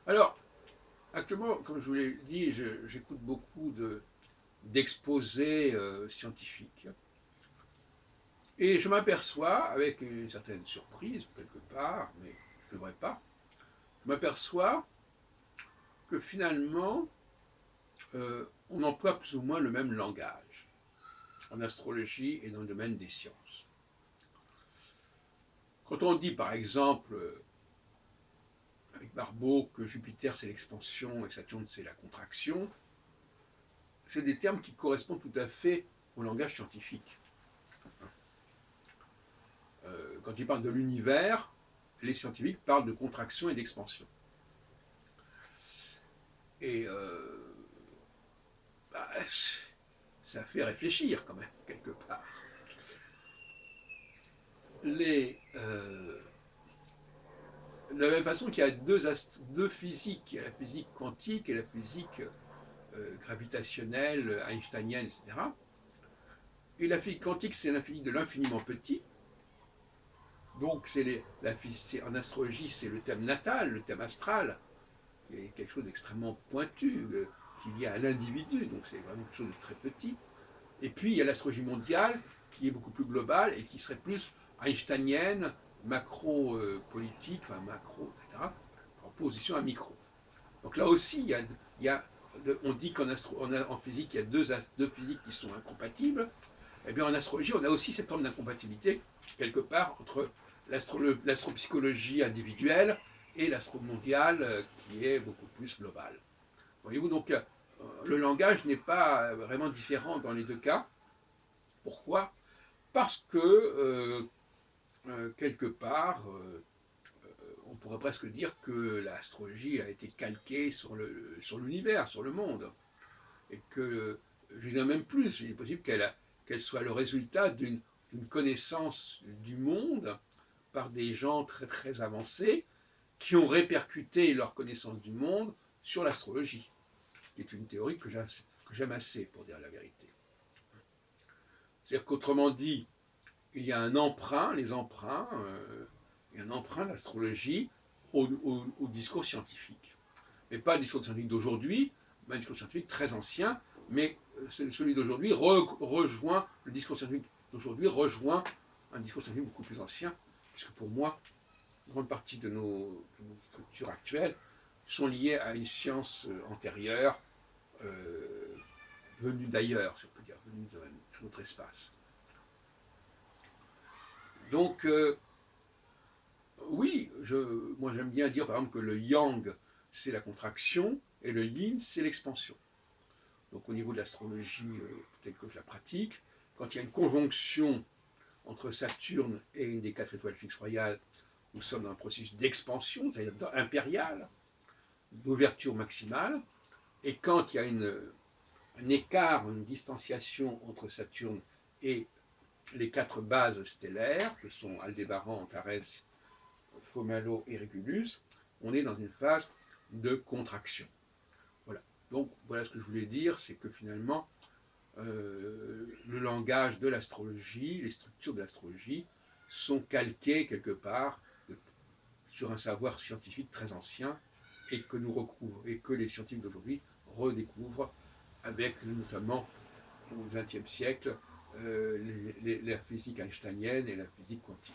Alors, actuellement, comme je vous l'ai dit, j'écoute beaucoup d'exposés scientifiques. Et je m'aperçois, avec une certaine surprise, quelque part, mais je ne devrais pas, je m'aperçois que finalement, on emploie plus ou moins le même langage en astrologie et dans le domaine des sciences. Quand on dit, par exemple, avec Barbeau, que Jupiter c'est l'expansion et Saturne c'est la contraction, c'est des termes qui correspondent tout à fait au langage scientifique. Quand ils parlent de l'univers, les scientifiques parlent de contraction et d'expansion. Et bah, ça fait réfléchir quand même, quelque part. De la même façon qu'il y a deux physiques, il y a la physique quantique et la physique gravitationnelle, einsteinienne, etc. Et la physique quantique, c'est la physique de l'infiniment petit. Donc, en astrologie, c'est le thème natal, le thème astral, qui est quelque chose d'extrêmement pointu, qui est lié à l'individu, donc c'est vraiment quelque chose de très petit. Et puis, il y a l'astrologie mondiale, qui est beaucoup plus globale et qui serait plus einsteinienne, macro-politique, enfin macro, etc., en opposition à micro. Donc là aussi, on dit en physique, il y a deux physiques qui sont incompatibles. Eh bien, en astrologie, on a aussi cette forme d'incompatibilité, quelque part, entre l'astropsychologie individuelle et l'astro-mondiale, qui est beaucoup plus globale. Voyez-vous, donc, le langage n'est pas vraiment différent dans les deux cas. Pourquoi? Parce que, quelque part, on pourrait presque dire que l'astrologie a été calquée sur l'univers, sur le monde. Et que, je dirais même plus, il est possible qu'elle soit le résultat d'une connaissance du monde par des gens très très avancés qui ont répercuté leur connaissance du monde sur l'astrologie, qui est une théorie que j'aime assez, pour dire la vérité. C'est-à-dire qu'autrement dit, il y a un emprunt, il y a un emprunt d'astrologie au discours scientifique. Mais pas le discours scientifique d'aujourd'hui, mais un discours scientifique très ancien, mais celui d'aujourd'hui rejoint, le discours scientifique d'aujourd'hui rejoint un discours scientifique beaucoup plus ancien, puisque pour moi, une grande partie de nos structures actuelles sont liées à une science antérieure, euh, venue d'ailleurs, si on peut dire, venue d'un autre espace. Donc, oui, moi j'aime bien dire par exemple que le yang, c'est la contraction, et le yin, c'est l'expansion. Donc au niveau de l'astrologie telle que je la pratique, quand il y a une conjonction entre Saturne et une des quatre étoiles fixes royales, nous sommes dans un processus d'expansion, c'est-à-dire impérial, d'ouverture maximale. Et quand il y a un écart, une distanciation entre Saturne et les quatre bases stellaires, que sont Aldébaran, Antares, Fomalhaut et Régulus, on est dans une phase de contraction. Voilà. Donc voilà ce que je voulais dire, c'est que finalement, le langage de l'astrologie, les structures de l'astrologie sont calquées quelque part sur un savoir scientifique très ancien et que nous recouvrons et que les scientifiques d'aujourd'hui redécouvrent avec notamment au XXe siècle la physique einsteinienne et la physique quantique.